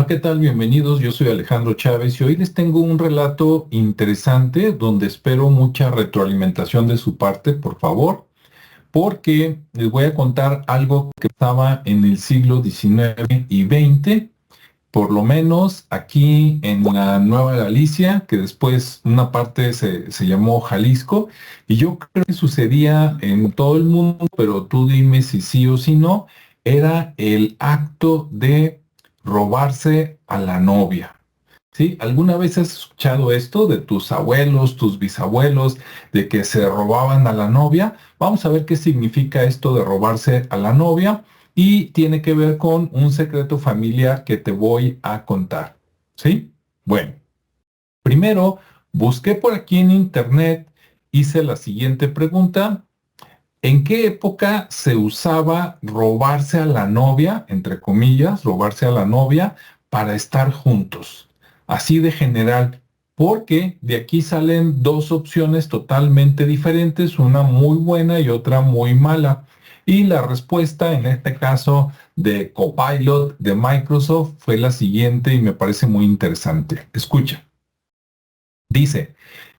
Hola, ¿qué tal? Bienvenidos. Yo soy Alejandro Chávez y hoy les tengo un relato interesante donde espero mucha retroalimentación de su parte, por favor, porque les voy a contar algo que estaba en el siglo XIX y XX, por lo menos aquí en la Nueva Galicia, que después una parte se llamó Jalisco, y yo creo que sucedía en todo el mundo, pero tú dime si sí o si no, era el acto de robarse a la novia. ¿Sí? ¿Alguna vez has escuchado esto de tus abuelos, tus bisabuelos, de que se robaban a la novia? Vamos a ver qué significa esto de robarse a la novia y tiene que ver con un secreto familiar que te voy a contar. ¿Sí? Bueno, primero busqué por aquí en internet, hice la siguiente pregunta. ¿En qué época se usaba robarse a la novia, entre comillas, robarse a la novia para estar juntos? Así de general, porque de aquí salen dos opciones totalmente diferentes, una muy buena y otra muy mala. Y la respuesta en este caso de Copilot de Microsoft fue la siguiente y me parece muy interesante. Escucha. Dice,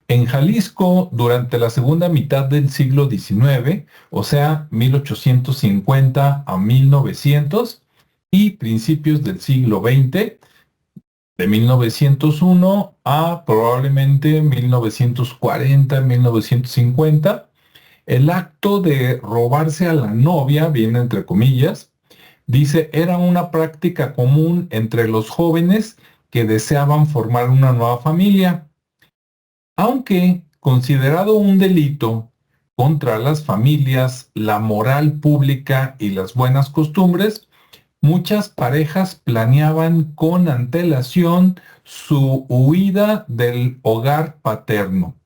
en Jalisco, durante la segunda mitad del siglo XIX, o sea, 1850 a 1900, y principios del siglo XX, de 1901 a probablemente 1940, 1950, el acto de robarse a la novia, viene entre comillas, dice, era una práctica común entre los jóvenes que deseaban formar una nueva familia. Aunque considerado un delito contra las familias, la moral pública y las buenas costumbres, muchas parejas planeaban con antelación su huida del hogar paterno.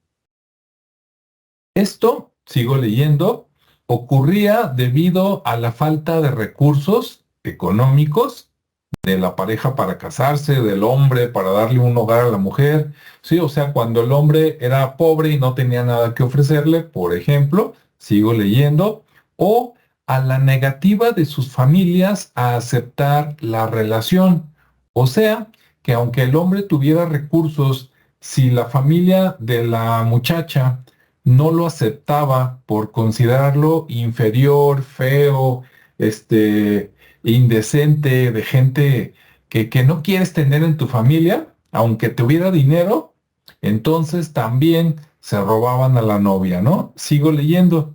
Esto, sigo leyendo, ocurría debido a la falta de recursos económicos de la pareja para casarse, del hombre para darle un hogar a la mujer. Sí, o sea, cuando el hombre era pobre y no tenía nada que ofrecerle, por ejemplo, sigo leyendo, o a la negativa de sus familias a aceptar la relación. O sea, que aunque el hombre tuviera recursos, si la familia de la muchacha no lo aceptaba por considerarlo inferior, feo, indecente, de gente que no quieres tener en tu familia, aunque tuviera dinero, entonces también se robaban a la novia, ¿no? Sigo leyendo.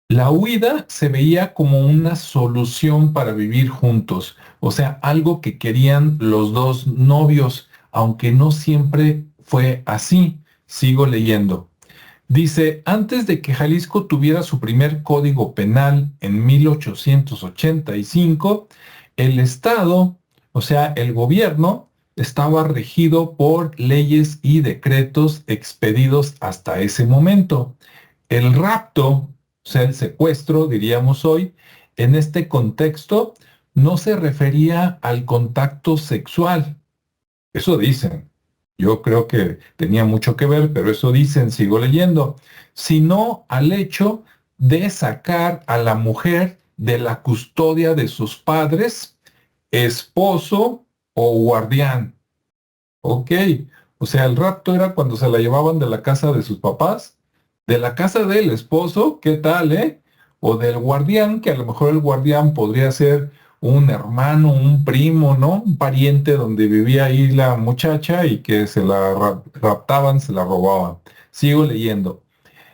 La huida se veía como una solución para vivir juntos, o sea, algo que querían los dos novios, aunque no siempre fue así. Sigo leyendo. Dice, antes de que Jalisco tuviera su primer código penal en 1885, el Estado, o sea, el gobierno, estaba regido por leyes y decretos expedidos hasta ese momento. El rapto, o sea, el secuestro, diríamos hoy, en este contexto no se refería al contacto sexual. Eso dicen. Yo creo que tenía mucho que ver, pero eso dicen, sigo leyendo, sino al hecho de sacar a la mujer de la custodia de sus padres, esposo o guardián. Ok, o sea, el rapto era cuando se la llevaban de la casa de sus papás, de la casa del esposo, ¿qué tal, eh? O del guardián, que a lo mejor el guardián podría ser un hermano, un primo, ¿no? Un pariente donde vivía ahí la muchacha y que se la raptaban, se la robaban. Sigo leyendo.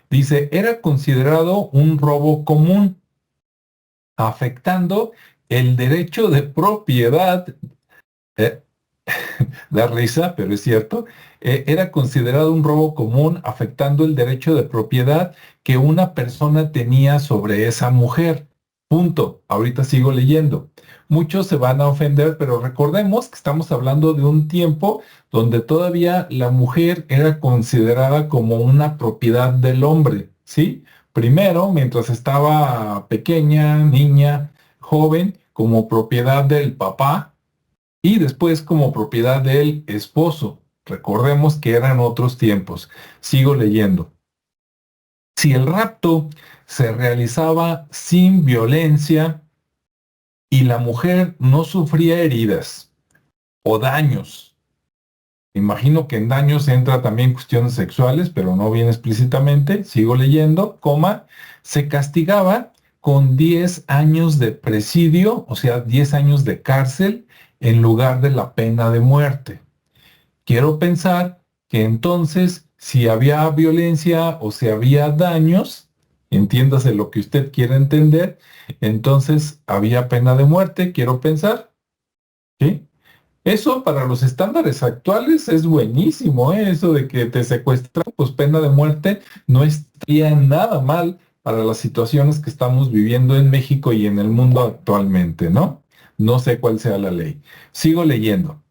Dice, era considerado un robo común, afectando el derecho de propiedad. eh, Da risa, pero es cierto, era considerado un robo común afectando el derecho de propiedad que una persona tenía sobre esa mujer. Punto. Ahorita sigo leyendo. Muchos se van a ofender, pero recordemos que estamos hablando de un tiempo donde todavía la mujer era considerada como una propiedad del hombre, ¿sí? Primero, mientras estaba pequeña, niña, joven, como propiedad del papá, y después como propiedad del esposo. Recordemos que eran otros tiempos. Sigo leyendo. Si el rapto se realizaba sin violencia y la mujer no sufría heridas, o daños. Imagino que en daños entra también cuestiones sexuales, pero no bien explícitamente. Sigo leyendo, coma, se castigaba con 10 años de presidio, o sea, 10 años de cárcel, en lugar de la pena de muerte. Quiero pensar que entonces, si había violencia o si había daños, entiéndase lo que usted quiere entender, entonces había pena de muerte, quiero pensar, ¿sí? Eso para los estándares actuales es buenísimo, ¿eh? Eso de que te secuestran, pues pena de muerte no estaría nada mal para las situaciones que estamos viviendo en México y en el mundo actualmente, ¿no? No sé cuál sea la ley. Sigo leyendo.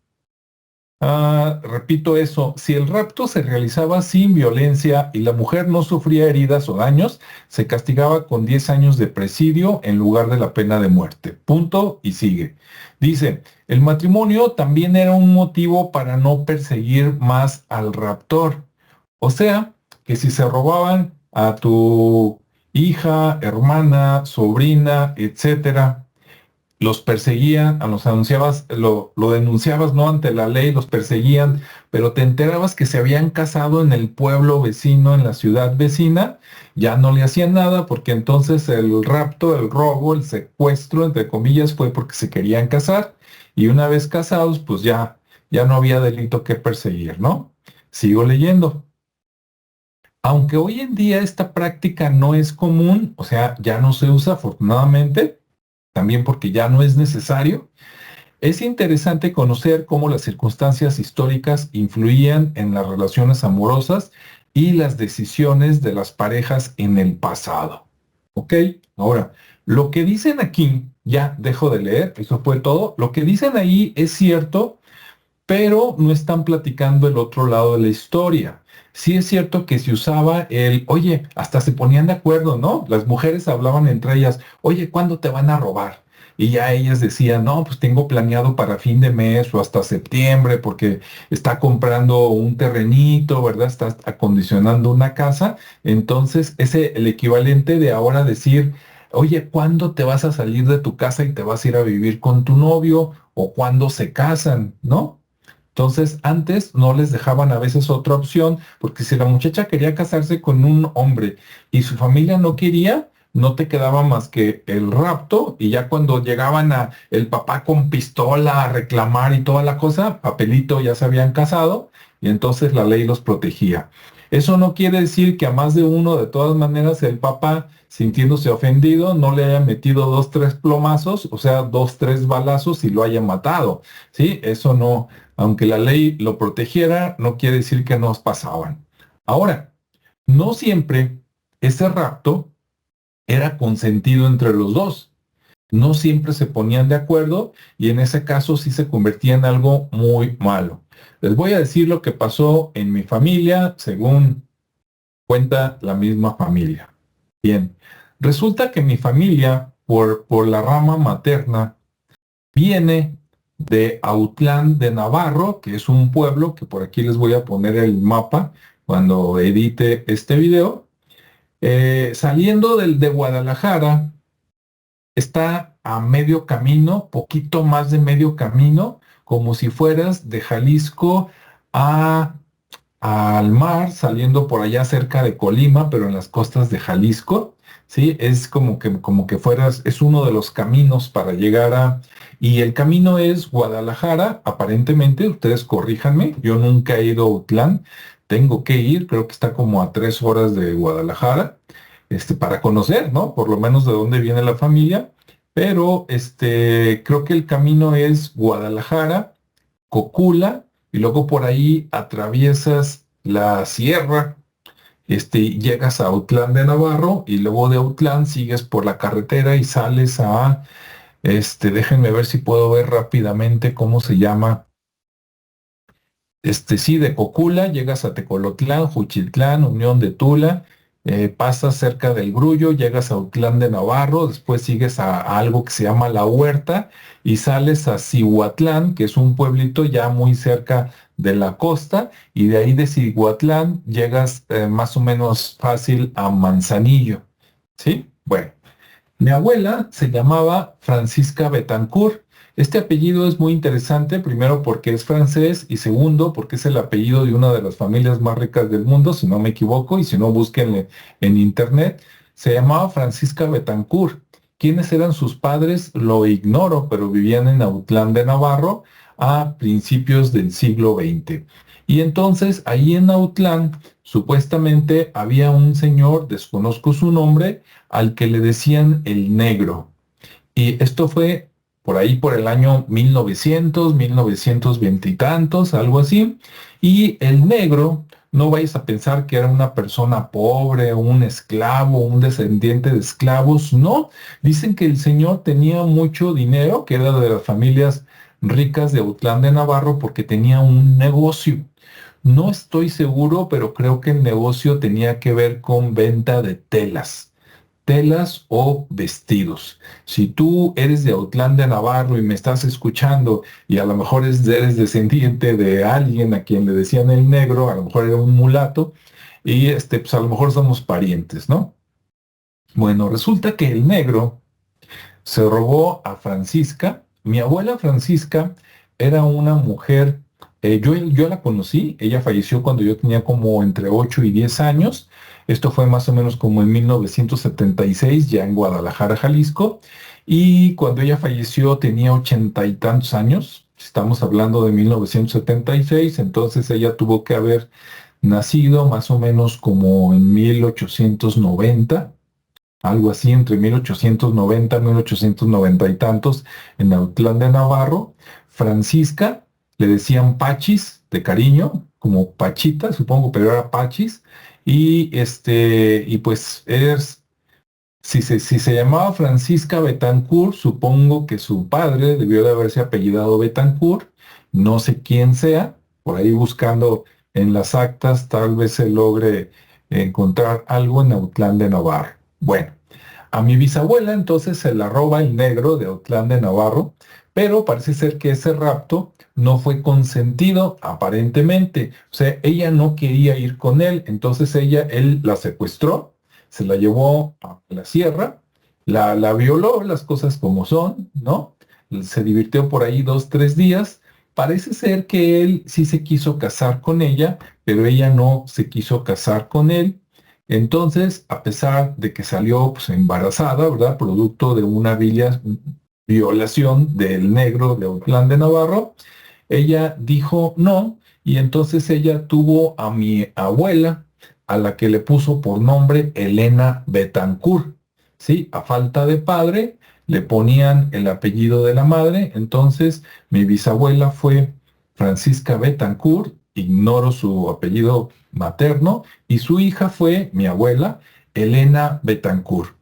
Repito eso, si el rapto se realizaba sin violencia y la mujer no sufría heridas o daños, se castigaba con 10 años de presidio en lugar de la pena de muerte. Punto y sigue. Dice, el matrimonio también era un motivo para no perseguir más al raptor. O sea, que si se robaban a tu hija, hermana, sobrina, etcétera, los perseguían, los anunciabas, lo denunciabas, ¿no? Ante la ley, los perseguían, pero te enterabas que se habían casado en el pueblo vecino, en la ciudad vecina, ya no le hacían nada porque entonces el rapto, el robo, el secuestro, entre comillas, fue porque se querían casar y una vez casados, pues ya no había delito que perseguir, ¿no? Sigo leyendo. Aunque hoy en día esta práctica no es común, o sea, ya no se usa afortunadamente, también porque ya no es necesario, es interesante conocer cómo las circunstancias históricas influían en las relaciones amorosas y las decisiones de las parejas en el pasado. ¿Ok? Ahora, lo que dicen aquí, ya dejo de leer, eso fue todo, lo que dicen ahí es cierto, pero no están platicando el otro lado de la historia. Sí es cierto que se usaba oye, hasta se ponían de acuerdo, ¿no? Las mujeres hablaban entre ellas, oye, ¿cuándo te van a robar? Y ya ellas decían, no, pues tengo planeado para fin de mes o hasta septiembre porque está comprando un terrenito, ¿verdad? Está acondicionando una casa. Entonces, el equivalente de ahora decir, oye, ¿cuándo te vas a salir de tu casa y te vas a ir a vivir con tu novio? ¿O cuándo se casan? ¿No? Entonces, antes no les dejaban a veces otra opción, porque si la muchacha quería casarse con un hombre y su familia no quería, no te quedaba más que el rapto, y ya cuando llegaban a el papá con pistola a reclamar y toda la cosa, papelito, ya se habían casado, y entonces la ley los protegía. Eso no quiere decir que a más de uno, de todas maneras, el papá, sintiéndose ofendido, no le haya metido dos, tres plomazos, o sea, dos, tres balazos y lo haya matado. ¿Sí? Eso no, aunque la ley lo protegiera, no quiere decir que nos pasaban. Ahora, no siempre ese rapto era consentido entre los dos. No siempre se ponían de acuerdo y en ese caso sí se convertía en algo muy malo. Les voy a decir lo que pasó en mi familia según cuenta la misma familia. Bien, resulta que mi familia, por la rama materna, viene de Autlán de Navarro, que es un pueblo que por aquí les voy a poner el mapa cuando edite este video. Saliendo de Guadalajara, está a medio camino, poquito más de medio camino, como si fueras de Jalisco a, al mar, saliendo por allá cerca de Colima, pero en las costas de Jalisco. Sí, es como que fueras, es uno de los caminos para llegar y el camino es Guadalajara, aparentemente, ustedes corríjanme, yo nunca he ido a Utlán, tengo que ir, creo que está como a 3 horas de Guadalajara, para conocer, ¿no? Por lo menos de dónde viene la familia, pero creo que el camino es Guadalajara, Cocula, y luego por ahí atraviesas la sierra, llegas a Autlán de Navarro y luego de Autlán sigues por la carretera y sales déjenme ver si puedo ver rápidamente cómo se llama. Sí, de Cocula llegas a Tecolotlán, Juchitlán, Unión de Tula, pasas cerca del Grullo, llegas a Autlán de Navarro, después sigues a algo que se llama La Huerta y sales a Cihuatlán, que es un pueblito ya muy cerca de la costa, y de ahí de Cihuatlán llegas más o menos fácil a Manzanillo. ¿Sí? Bueno. Mi abuela se llamaba Francisca Betancourt Este apellido es muy interesante, primero porque es francés y segundo porque es el apellido de una de las familias más ricas del mundo, si no me equivoco, y si no, búsquenle en internet. Se llamaba Francisca Betancourt. ¿Quiénes eran sus padres? Lo ignoro, pero vivían en Autlán de Navarro a principios del siglo XX. Y entonces ahí en Autlán supuestamente había un señor, desconozco su nombre, al que le decían el negro. Y esto fue por ahí por el año 1900, 1920 y tantos, algo así. Y el negro, no vais a pensar que era una persona pobre, un esclavo, un descendiente de esclavos. No, dicen que el señor tenía mucho dinero, que era de las familias ricas de Autlán de Navarro, porque tenía un negocio. No estoy seguro, pero creo que el negocio tenía que ver con venta de telas o vestidos. Si tú eres de Autlán de Navarro y me estás escuchando y a lo mejor eres descendiente de alguien a quien le decían el negro, a lo mejor era un mulato, y pues a lo mejor somos parientes, ¿no? Bueno, resulta que el negro se robó a Francisca. Mi abuela Francisca era una mujer, yo la conocí, ella falleció cuando yo tenía como entre 8 y 10 años. Esto fue más o menos como en 1976, ya en Guadalajara, Jalisco. Y cuando ella falleció tenía 80 y tantos años. Estamos hablando de 1976, entonces ella tuvo que haber nacido más o menos como en 1890, algo así, entre 1890 y 1890 y tantos, en Autlán de Navarro. Francisca, le decían Pachis, de cariño, como Pachita, supongo, pero era Pachis. Y pues si se llamaba Francisca Betancourt, supongo que su padre debió de haberse apellidado Betancourt, no sé quién sea, por ahí buscando en las actas tal vez se logre encontrar algo en Autlán de Navarro. Bueno, a mi bisabuela entonces se la roba el negro de Autlán de Navarro, pero parece ser que ese rapto no fue consentido aparentemente. O sea, ella no quería ir con él, entonces él la secuestró, se la llevó a la sierra, la violó, las cosas como son, ¿no? Se divirtió por ahí 2, 3 días. Parece ser que él sí se quiso casar con ella, pero ella no se quiso casar con él. Entonces, a pesar de que salió pues, embarazada, ¿verdad? Producto de una violación del negro de Autlán de Navarro, ella dijo no, y entonces ella tuvo a mi abuela, a la que le puso por nombre Elena Betancourt, ¿sí? A falta de padre, le ponían el apellido de la madre, entonces mi bisabuela fue Francisca Betancourt, ignoro su apellido materno, y su hija fue mi abuela, Elena Betancourt.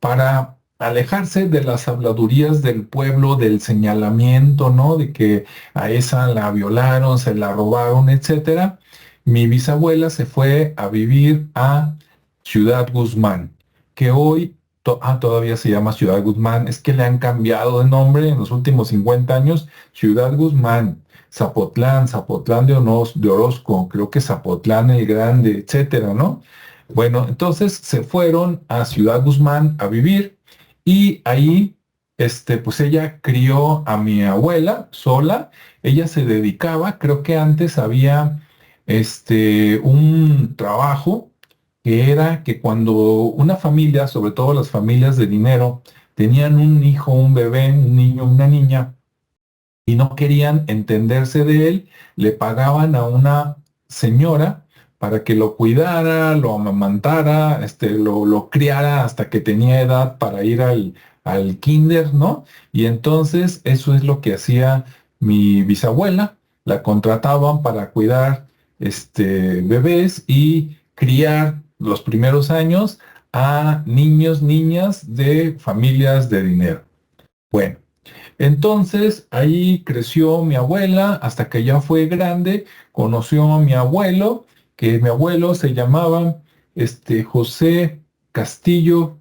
Para alejarse de las habladurías del pueblo, del señalamiento, ¿no? De que a esa la violaron, se la robaron, etcétera, mi bisabuela se fue a vivir a Ciudad Guzmán, que hoy todavía se llama Ciudad Guzmán. Es que le han cambiado de nombre en los últimos 50 años. Ciudad Guzmán, Zapotlán, Zapotlán de Orozco, creo que Zapotlán el Grande, etcétera, ¿no? Bueno, entonces se fueron a Ciudad Guzmán a vivir y ahí, pues ella crió a mi abuela sola. Ella se dedicaba, creo que antes había, un trabajo que era que cuando una familia, sobre todo las familias de dinero, tenían un hijo, un bebé, un niño, una niña, y no querían entenderse de él, le pagaban a una señora para que lo cuidara, lo amamantara, lo criara hasta que tenía edad para ir al kinder, ¿no? Y entonces eso es lo que hacía mi bisabuela, la contrataban para cuidar bebés y criar los primeros años a niños, niñas de familias de dinero. Bueno. Entonces ahí creció mi abuela hasta que ya fue grande, conoció a mi abuelo, que mi abuelo se llamaba José Castillo.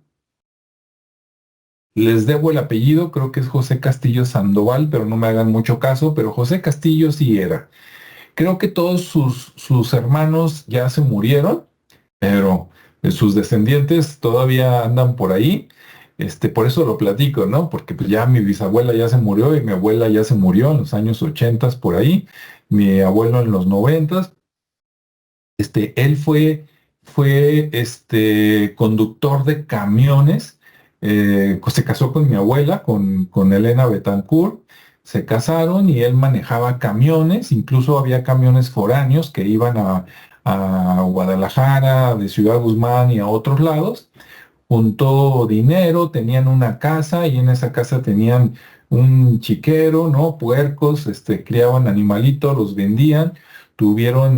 Les debo el apellido, creo que es José Castillo Sandoval, pero no me hagan mucho caso, pero José Castillo sí era. Creo que todos sus hermanos ya se murieron, pero sus descendientes todavía andan por ahí. Por eso lo platico, ¿no? Porque pues ya mi bisabuela ya se murió y mi abuela ya se murió en los años 80 por ahí, mi abuelo en los 90. Él fue conductor de camiones, pues se casó con mi abuela, con Elena Betancourt, se casaron y él manejaba camiones, incluso había camiones foráneos que iban a Guadalajara, de Ciudad Guzmán y a otros lados. Juntó dinero, tenían una casa y en esa casa tenían un chiquero, ¿no? Puercos, criaban animalitos, los vendían. Tuvieron,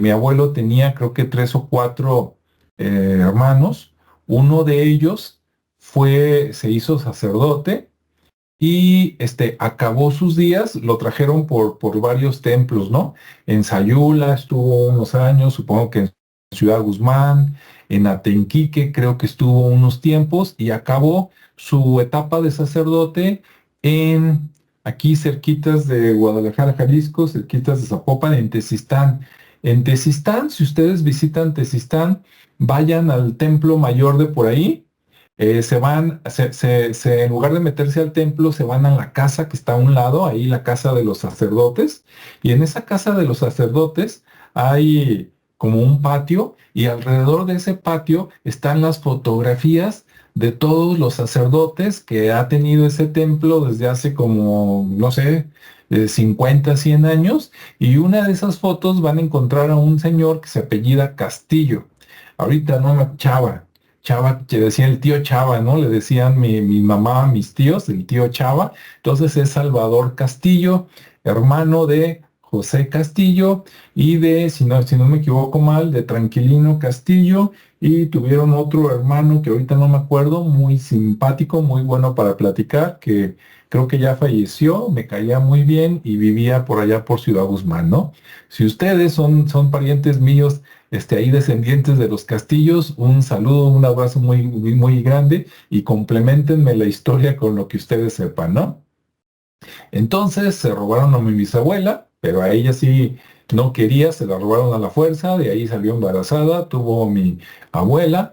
mi abuelo tenía creo que tres o cuatro hermanos. Uno de ellos se hizo sacerdote y acabó sus días, lo trajeron por varios templos, ¿no? En Sayula estuvo unos años, supongo que en Ciudad Guzmán, en Atenquique creo que estuvo unos tiempos y acabó su etapa de sacerdote en aquí cerquitas de Guadalajara, Jalisco, cerquitas de Zapopan, en Tezistán. En Tezistán, si ustedes visitan Tezistán, vayan al templo mayor de por ahí, en lugar de meterse al templo, se van a la casa que está a un lado, ahí la casa de los sacerdotes, y en esa casa de los sacerdotes hay como un patio, y alrededor de ese patio están las fotografías de todos los sacerdotes que ha tenido ese templo desde hace como, no sé, 50, 100 años, y una de esas fotos van a encontrar a un señor que se apellida Castillo. Ahorita no me Chava. Chava, que decían el tío Chava, ¿no? Le decían mi mamá, mis tíos, el tío Chava. Entonces es Salvador Castillo, hermano de José Castillo y si no me equivoco mal, de Tranquilino Castillo. Y tuvieron otro hermano que ahorita no me acuerdo, muy simpático, muy bueno para platicar, que creo que ya falleció, me caía muy bien y vivía por allá por Ciudad Guzmán, ¿no? Si ustedes son parientes míos, ahí descendientes de los Castillos, un saludo, un abrazo muy, muy, muy grande y complementenme la historia con lo que ustedes sepan, ¿no? Entonces se robaron a mi bisabuela, pero a ella sí no quería, se la robaron a la fuerza, de ahí salió embarazada, tuvo mi abuela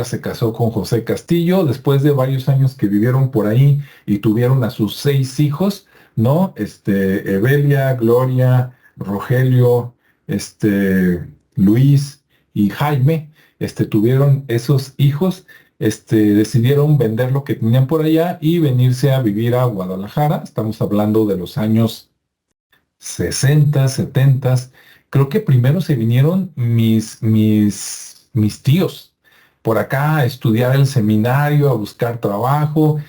se casó con José Castillo, después de varios años que vivieron por ahí y tuvieron a sus 6 hijos, ¿no? Evelia, Gloria, Rogelio, Luis y Jaime, tuvieron esos hijos, decidieron vender lo que tenían por allá y venirse a vivir a Guadalajara. Estamos hablando de los años 60, 70. Creo que primero se vinieron mis tíos por acá a estudiar el seminario, a buscar trabajo.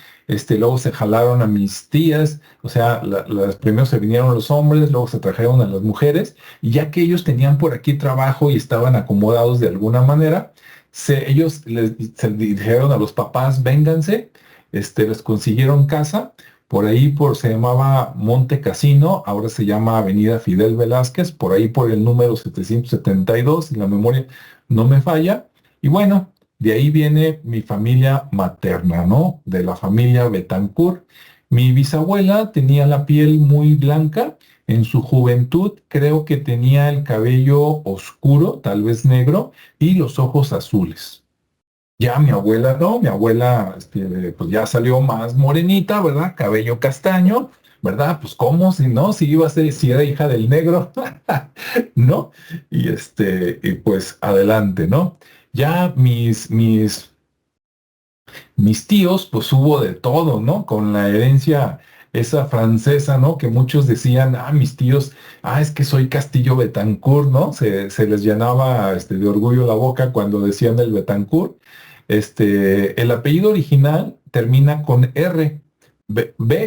Luego se jalaron a mis tías, o sea, primero se vinieron los hombres, luego se trajeron a las mujeres, y ya que ellos tenían por aquí trabajo y estaban acomodados de alguna manera, ellos se dijeron a los papás, vénganse, les consiguieron casa, por ahí se llamaba Monte Casino, ahora se llama Avenida Fidel Velázquez, por ahí por el número 772, si la memoria no me falla. Y bueno, de ahí viene mi familia materna, ¿no? De la familia Betancourt. Mi bisabuela tenía la piel muy blanca. En su juventud creo que tenía el cabello oscuro, tal vez negro, y los ojos azules. Ya mi abuela no, mi abuela pues ya salió más morenita, ¿verdad? Cabello castaño, ¿verdad? Pues cómo, si no, si iba a ser, si era hija del negro, ¿no? Y pues adelante, ¿no? Ya mis tíos, pues hubo de todo, ¿no? Con la herencia esa francesa, ¿no? Que muchos decían, mis tíos, es que soy Castillo Betancourt, ¿no? Se les llenaba de orgullo la boca cuando decían el Betancourt. El apellido original termina con R,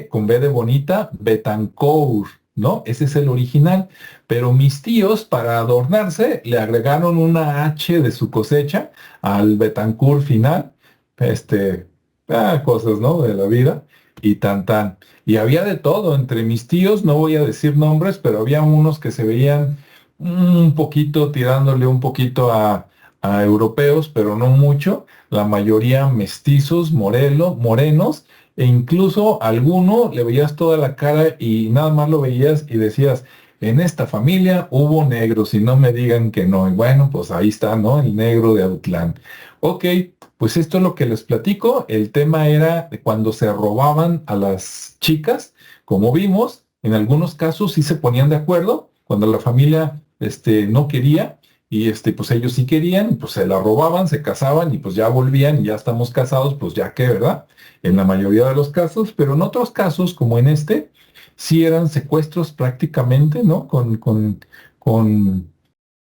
con B de bonita, Betancourt, ¿no? Ese es el original. Pero mis tíos, para adornarse, le agregaron una H de su cosecha al Betancourt final, cosas, ¿no? De la vida, y tan tan. Y había de todo entre mis tíos, no voy a decir nombres, pero había unos que se veían un poquito, tirándole un poquito a europeos, pero no mucho, la mayoría mestizos, morenos, e incluso alguno le veías toda la cara y nada más lo veías y decías, en esta familia hubo negros y no me digan que no. Y bueno, pues ahí está, ¿no? El negro de Autlán. Ok, pues esto es lo que les platico. El tema era de cuando se robaban a las chicas, como vimos, en algunos casos sí se ponían de acuerdo, cuando la familia no quería. Y pues ellos sí querían, pues se la robaban, se casaban y pues ya volvían y ya estamos casados, pues ya que, ¿verdad? En la mayoría de los casos, pero en otros casos, como en sí eran secuestros prácticamente, ¿no? Con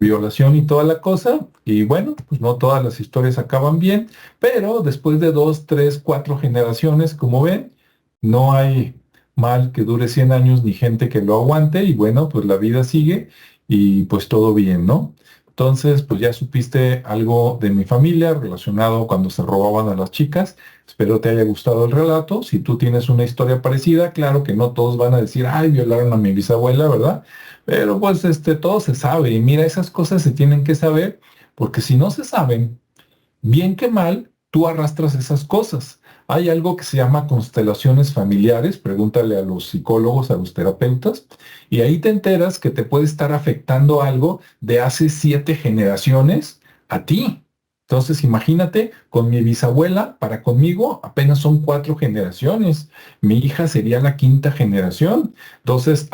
violación y toda la cosa. Y bueno, pues no todas las historias acaban bien, pero después de 2, 3, 4 generaciones, como ven, no hay mal que dure 100 años ni gente que lo aguante. Y bueno, pues la vida sigue y pues todo bien, ¿no? Entonces, pues ya supiste algo de mi familia relacionado cuando se robaban a las chicas. Espero te haya gustado el relato. Si tú tienes una historia parecida, claro que no todos van a decir, ay, violaron a mi bisabuela, ¿verdad? Pero pues todo se sabe. Y mira, esas cosas se tienen que saber, porque si no se saben, bien que mal, tú arrastras esas cosas. Hay algo que se llama constelaciones familiares, pregúntale a los psicólogos, a los terapeutas, y ahí te enteras que te puede estar afectando algo de hace 7 generaciones a ti. Entonces, imagínate, con mi bisabuela, para conmigo apenas son 4 generaciones. Mi hija sería la 5.ª generación. Entonces,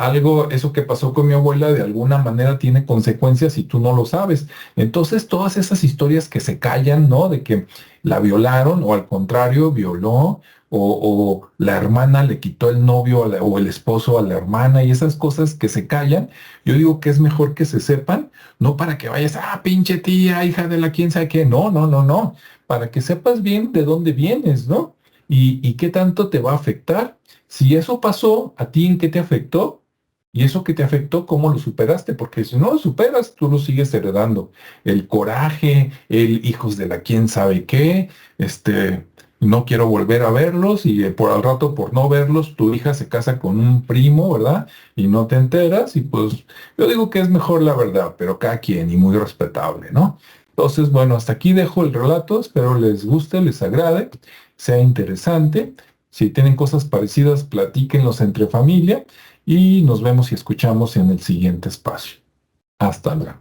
eso que pasó con mi abuela, de alguna manera tiene consecuencias y tú no lo sabes. Entonces, todas esas historias que se callan, ¿no? De que la violaron o al contrario, violó o la hermana le quitó el novio o el esposo a la hermana y esas cosas que se callan, yo digo que es mejor que se sepan, no para que vayas, pinche tía, hija de la quién sabe qué, no, no, no, no, para que sepas bien de dónde vienes, ¿no? Y qué tanto te va a afectar. Si eso pasó, ¿a ti en qué te afectó? Y eso que te afectó, ¿cómo lo superaste? Porque si no lo superas, tú lo sigues heredando. El coraje, el hijos de la quién sabe qué, no quiero volver a verlos y por al rato, por no verlos, tu hija se casa con un primo, ¿verdad? Y no te enteras y pues yo digo que es mejor la verdad, pero cada quien y muy respetable, ¿no? Entonces, bueno, hasta aquí dejo el relato, espero les guste, les agrade, sea interesante. Si tienen cosas parecidas, platíquenlos entre familia y nos vemos y escuchamos en el siguiente espacio. Hasta luego.